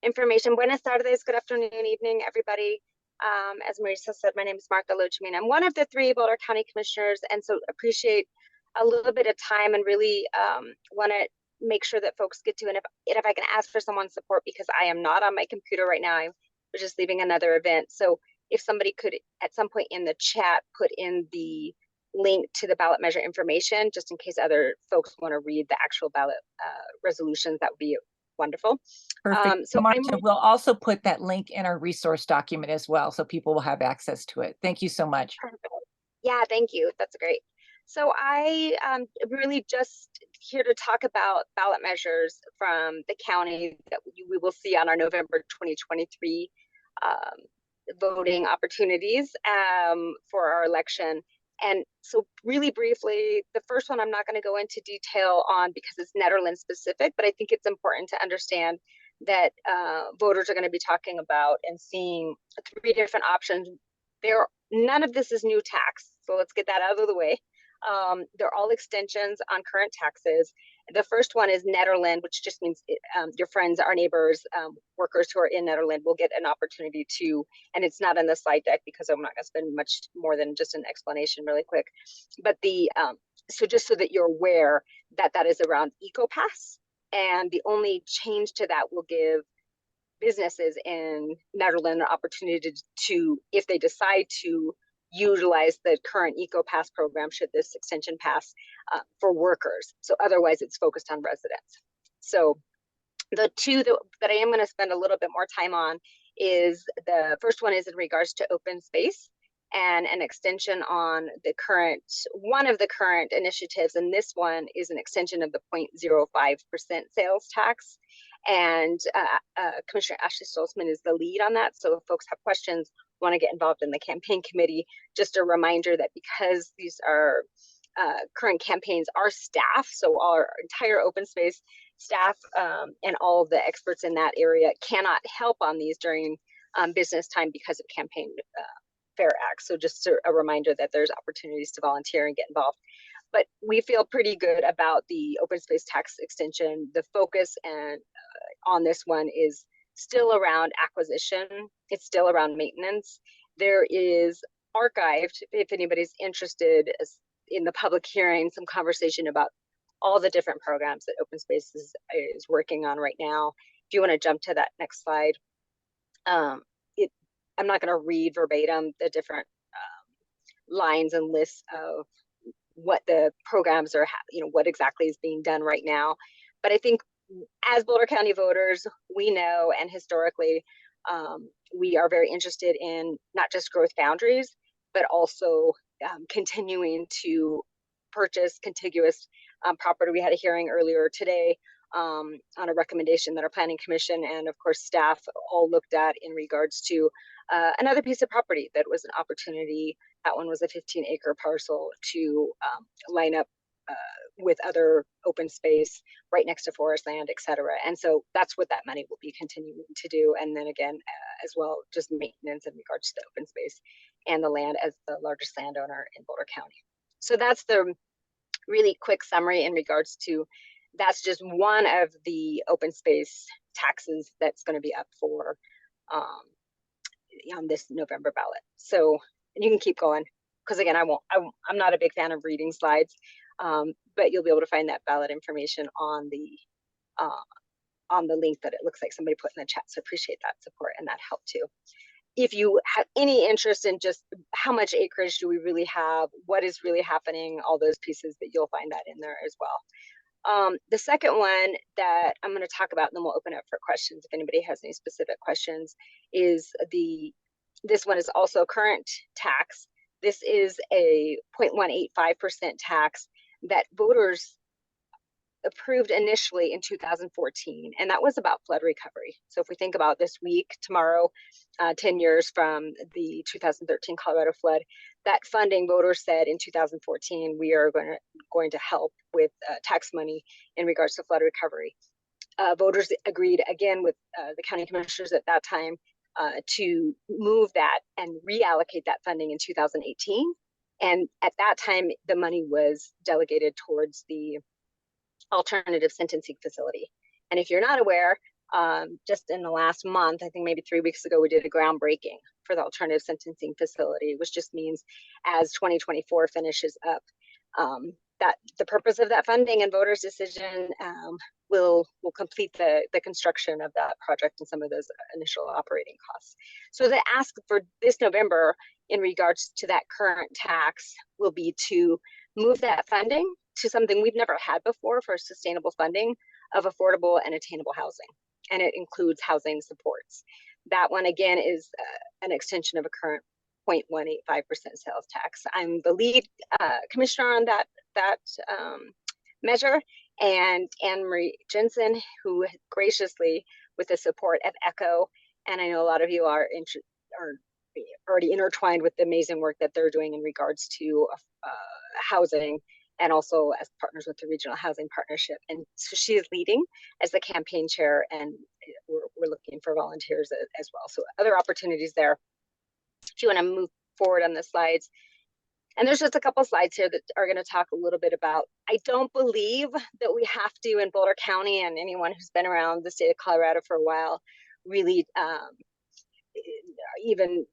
information. Buenas tardes, good afternoon, evening, everybody. As Marisa said, my name is Marta Loachamin. I'm one of the 3 Boulder County commissioners, and so appreciate a little bit of time and really want to make sure that folks get to, and if I can ask for someone's support, because I am not on my computer right now. I was just leaving another event. So if somebody could at some point in the chat put in the link to the ballot measure information, just in case other folks want to read the actual ballot resolutions, that would be wonderful. Perfect. So Marta, we'll also put that link in our resource document as well, so people will have access to it. Thank you so much. Perfect. Yeah, thank you. That's great. So I am really just here to talk about ballot measures from the county that we will see on our November 2023 voting opportunities for our election. And so really briefly, the first one I'm not going to go into detail on because it's Netherlands specific, but I think it's important to understand that voters are going to be talking about and seeing 3 different options. None of this is new tax, so let's get that out of the way. They're all extensions on current taxes. The first one is Netherlands, which just means your friends, our neighbors, workers who are in Netherlands will get an opportunity to, and it's not in the slide deck because I'm not going to spend much more than just an explanation really quick. But so just so that you're aware that that is around EcoPass, and the only change to that will give businesses in Netherlands an opportunity to, if they decide to utilize the current EcoPass program, should this extension pass, for workers. So otherwise it's focused on residents. So the 2 that I am going to spend a little bit more time on is the first one is in regards to open space and an extension on one of the current initiatives. And this one is an extension of the 0.05% sales tax. And Commissioner Ashley Stolzman is the lead on that. So if folks have questions, want to get involved in the campaign committee, just a reminder that because these are current campaigns, our staff, so our entire open space staff and all of the experts in that area cannot help on these during business time because of Campaign Fair Act. So just a reminder that there's opportunities to volunteer and get involved. But we feel pretty good about the open space tax extension. The focus and on this one is still around acquisition. It's still around maintenance. There is archived, if anybody's interested in the public hearing, some conversation about all the different programs that Open Space is working on right now. If you want to jump to that next slide. I'm not going to read verbatim the different lines and lists of what the programs are, what exactly is being done right now. But I think as Boulder County voters, we know, and historically, we are very interested in not just growth boundaries, but also continuing to purchase contiguous property. We had a hearing earlier today on a recommendation that our Planning Commission and, of course, staff all looked at in regards to another piece of property that was an opportunity. That one was a 15-acre parcel to line up with other open space right next to forest land, et cetera. And so that's what that money will be continuing to do. And then again, as well, just maintenance in regards to the open space and the land as the largest landowner in Boulder County. So that's the really quick summary in regards to, that's just one of the open space taxes that's going to be up for on this November ballot. So, and you can keep going, because again, I'm not a big fan of reading slides, but you'll be able to find that ballot information on the link that it looks like somebody put in the chat. So appreciate that support and that help too. If you have any interest in just how much acreage do we really have, what is really happening, all those pieces, that you'll find that in there as well. The second one that I'm going to talk about, and then we'll open up for questions if anybody has any specific questions, is this one is also current tax. This is a 0.185% tax that voters approved initially in 2014, and that was about flood recovery. So if we think about this week, tomorrow, 10 years from the 2013 Colorado flood, that funding, voters said in 2014, we are going to help with tax money in regards to flood recovery. Voters agreed again with the county commissioners at that time to move that and reallocate that funding in 2018. And at that time, the money was delegated towards the alternative sentencing facility. And if you're not aware, just in the last month, I think maybe 3 weeks ago, we did a groundbreaking for the alternative sentencing facility, which just means as 2024 finishes up, that the purpose of that funding and voters' decision will complete the construction of that project and some of those initial operating costs. So the ask for this November in regards to that current tax will be to move that funding to something we've never had before for sustainable funding of affordable and attainable housing. And it includes housing supports. That one, again, is an extension of a current 0.185% sales tax. I'm the lead commissioner on that measure, and Anne Marie Jensen, who graciously, with the support of ECHO, and I know a lot of you are already intertwined with the amazing work that they're doing in regards to housing, and also as partners with the Regional Housing Partnership. And so she is leading as the campaign chair, and we're looking for volunteers as well. So other opportunities there. If you want to move forward on the slides. And there's just a couple slides here that are going to talk a little bit about, I don't believe that we have to in Boulder County, and anyone who's been around the state of Colorado for a while, really even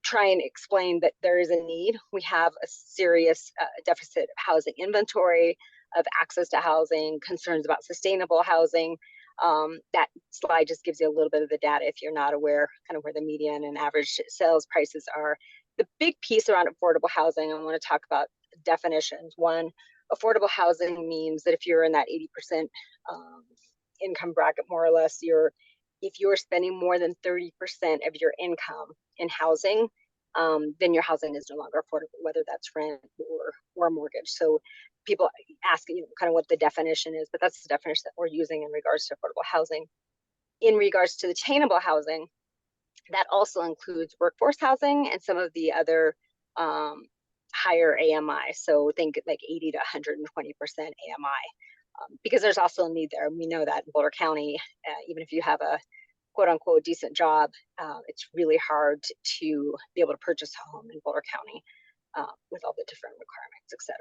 try and explain that there is a need. We have a serious deficit of housing inventory, of access to housing, concerns about sustainable housing. That slide just gives you a little bit of the data if you're not aware kind of where the median and average sales prices are. The big piece around affordable housing, I want to talk about definitions. One, affordable housing means that if you're in that 80% income bracket, more or less, if you're spending more than 30% of your income in housing, then your housing is no longer affordable, whether that's rent or mortgage. So people ask, kind of what the definition is, but that's the definition that we're using in regards to affordable housing. In regards to attainable housing, that also includes workforce housing and some of the other higher AMI. So think like 80 to 120% AMI, because there's also a need there. We know that in Boulder County, even if you have a quote unquote decent job, it's really hard to be able to purchase a home in Boulder County with all the different requirements, etc.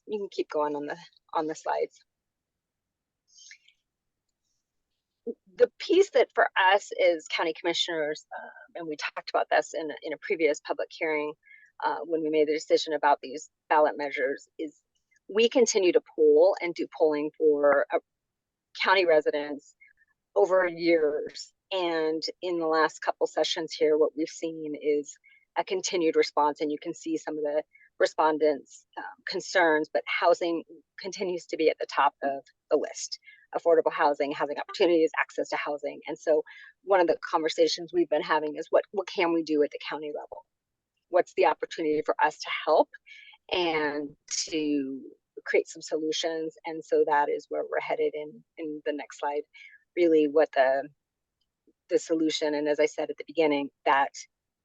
You can keep going on the slides. The piece that for us as county commissioners, and we talked about this in a previous public hearing when we made the decision about these ballot measures, is we continue to poll and do polling for county residents over years. And in the last couple sessions here, what we've seen is a continued response, and you can see some of the respondents' concerns, but housing continues to be at the top of the list. Affordable housing, housing opportunities, access to housing. And so one of the conversations we've been having is what can we do at the county level? What's the opportunity for us to help and to create some solutions? And so that is where we're headed in the next slide, really what the solution. And as I said at the beginning, that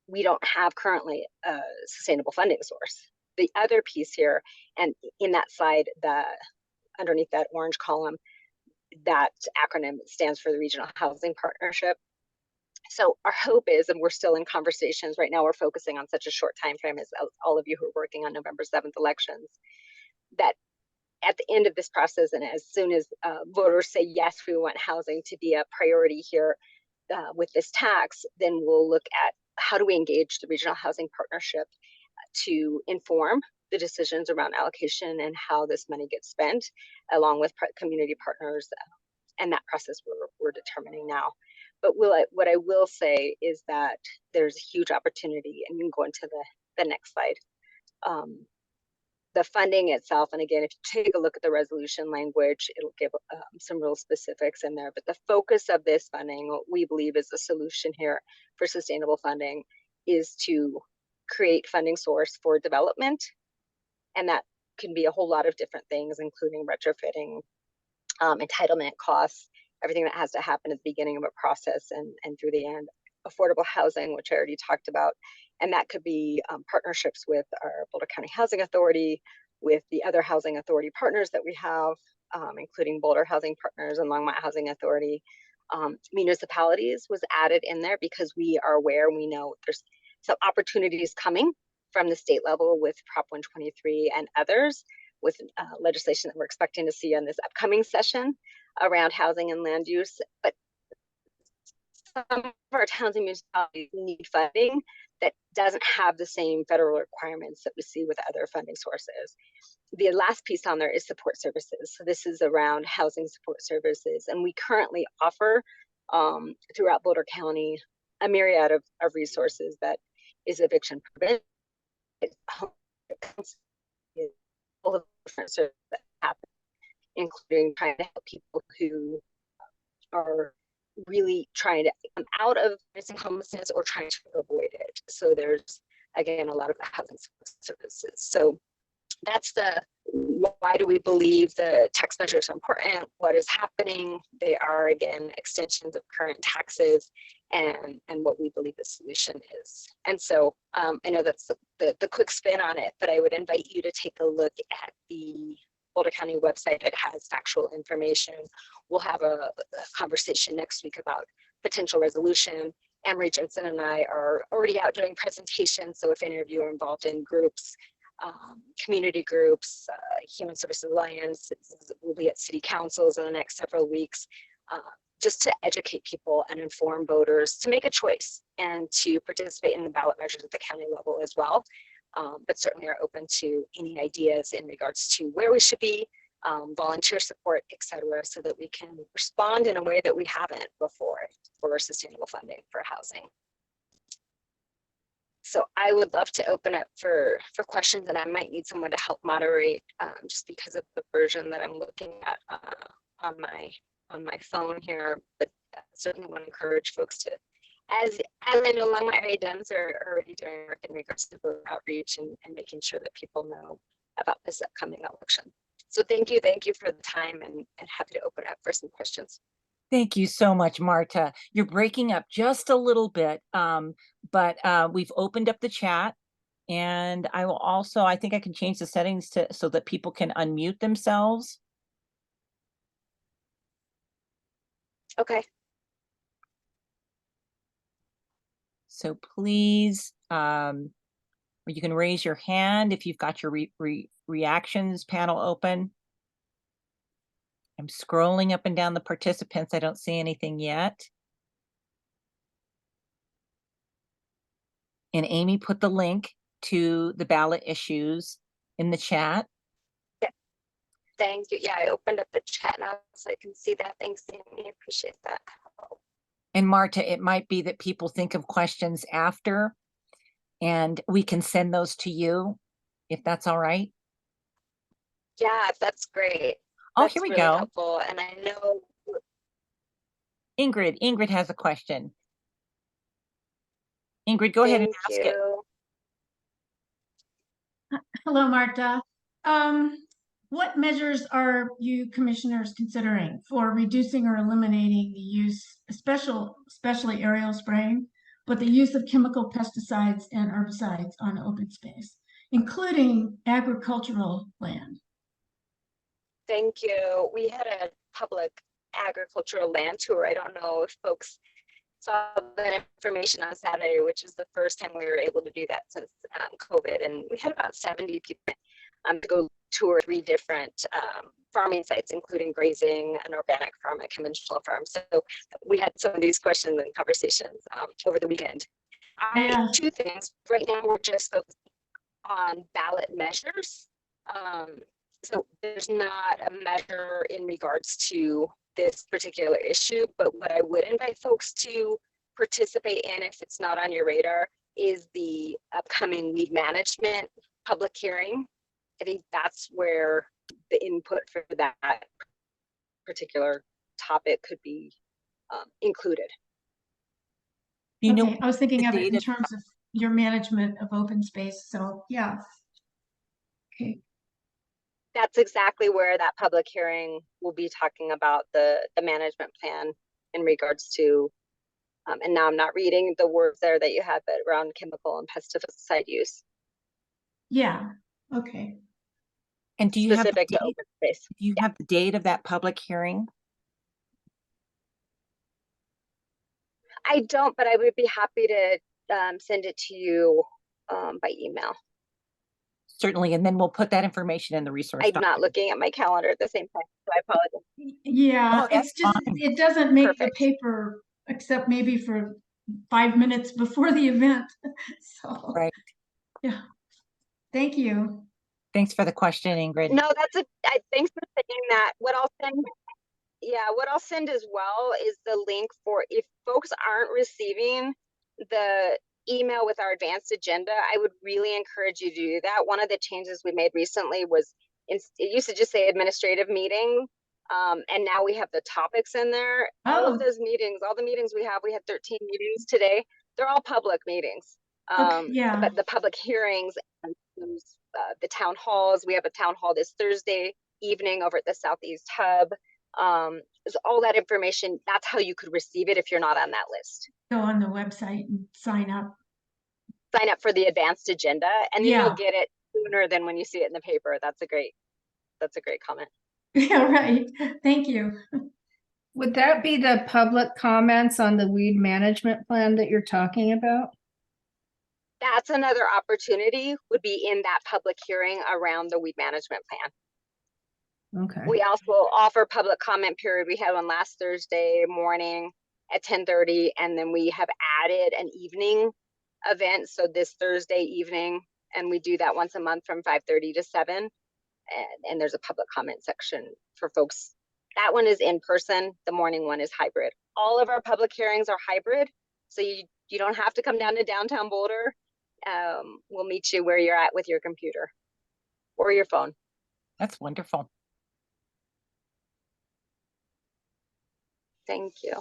we don't have currently a sustainable funding source. The other piece here, and in that slide, underneath that orange column, that acronym stands for the Regional Housing Partnership. So our hope is, and we're still in conversations right now, we're focusing on such a short time frame as all of you who are working on November 7th elections, that at the end of this process, and as soon as voters say, yes, we want housing to be a priority here with this tax, then we'll look at how do we engage the Regional Housing Partnership to inform the decisions around allocation and how this money gets spent, along with community partners, and that process we're determining now. But what I will say is that there's a huge opportunity, and you can go into the next slide. The funding itself, and again, if you take a look at the resolution language, it'll give some real specifics in there. But the focus of this funding, what we believe is the solution here for sustainable funding, is to create funding source for development. And that can be a whole lot of different things, including retrofitting, entitlement costs, everything that has to happen at the beginning of a process and through the end. Affordable housing, which I already talked about, and that could be partnerships with our Boulder County Housing Authority, with the other housing authority partners that we have, including Boulder Housing Partners and Longmont Housing Authority. Municipalities was added in there because we are aware, we know there's some opportunities coming from the state level with Prop 123 and others, with legislation that we're expecting to see on this upcoming session around housing and land use. But of our towns and municipalities need funding that doesn't have the same federal requirements that we see with other funding sources. The last piece on there is support services. So this is around housing support services. And we currently offer throughout Boulder County a myriad of resources that is eviction prevention, all the different services that happen, including trying to help people who are really trying to come out of missing homelessness or trying to avoid it. So there's, again, a lot of the housing services. So that's the why do we believe the tax measures are important? What is happening? They are, again, extensions of current taxes and what we believe the solution is. And so I know that's the quick spin on it, but I would invite you to take a look at the Boulder County website. It has factual information. We'll have a conversation next week about potential resolution. Emery Jensen and I are already out doing presentations. So if any of you are involved in groups, community groups, Human Services Alliance, we'll be at city councils in the next several weeks, just to educate people and inform voters to make a choice and to participate in the ballot measures at the county level as well. But certainly are open to any ideas in regards to where we should be, volunteer support, etc., so that we can respond in a way that we haven't before for sustainable funding for housing. So I would love to open up for questions, and I might need someone to help moderate just because of the version that I'm looking at on my phone here. But certainly want to encourage folks to, as I know a lot of my area Dems are already doing work in regards to voter outreach and making sure that people know about this upcoming election. So thank you for the time, and happy to open up for some questions. Thank you so much, Marta. You're breaking up just a little bit, but we've opened up the chat, and I will also, I think I can change the settings so that people can unmute themselves. Okay. So please, or you can raise your hand if you've got your reactions panel open. I'm scrolling up and down the participants. I don't see anything yet. And Amy put the link to the ballot issues in the chat. Yeah. Thank you. Yeah, I opened up the chat now so I can see that. Thanks, Amy. Appreciate that. And Marta, it might be that people think of questions after, and we can send those to you, if that's all right. Yeah, that's great. Oh, that's here we really go. Helpful. And I know Ingrid has a question. Ingrid, go ahead and ask it. Hello, Marta. What measures are you commissioners considering for reducing or eliminating the use, especially aerial spraying, but the use of chemical pesticides and herbicides on open space, including agricultural land? Thank you. We had a public agricultural land tour. I don't know if folks saw that information on Saturday, which is the first time we were able to do that since COVID. And we had about 70 people to go tour 3 different farming sites, including grazing, an organic farm, a conventional farm. So we had some of these questions and conversations over the weekend. Yeah. 2 things. Right now, we're just focused on ballot measures. So there's not a measure in regards to this particular issue, but what I would invite folks to participate in, if it's not on your radar, is the upcoming weed management public hearing. I think that's where the input for that particular topic could be included. You know, I was thinking of it in terms of your management of open space. So yeah. Okay. That's exactly where that public hearing will be talking about the management plan in regards to, and now I'm not reading the words there that you have, but around chemical and pesticide use. Yeah. Okay. And do you specific have to open space? Do you have the date of that public hearing? I don't, but I would be happy to send it to you by email. Certainly, and then we'll put that information in the resource I'm document. not looking at my calendar at the same time, so I apologize. Yeah, Oh, it's just, fine. it doesn't make Perfect. the paper except maybe for 5 minutes before the event. So, Right. yeah, thank you. Thanks for the question, Ingrid. No, thanks for saying that. What I'll send as well is the link for if folks aren't receiving the email with our advanced agenda, I would really encourage you to do that. One of the changes we made recently was it used to just say administrative meeting. And now we have the topics in there. All of Oh, those meetings, all the meetings we had 13 meetings today. They're all public meetings. okay, yeah. But the public hearings and the town halls, we have a town hall this Thursday evening over at the Southeast Hub. Is all that information, that's how you could receive it if you're not on that list. Go on the website and sign up. Sign up for the advanced agenda and then Yeah. you'll get it sooner than when you see it in the paper. That's a great comment. Yeah, right. Thank you. Would that be the public comments on the weed management plan that you're talking about? That's another opportunity, would be in that public hearing around the weed management plan. Okay. We also offer public comment period. We had one last Thursday morning at 10:30, and then we have added an evening event. So this Thursday evening, and we do that once a month from 5:30 to 7. And there's a public comment section for folks. That one is in person. The morning one is hybrid. All of our public hearings are hybrid. So you don't have to come down to downtown Boulder. We'll meet you where you're at with your computer or your phone. That's wonderful. Thank you.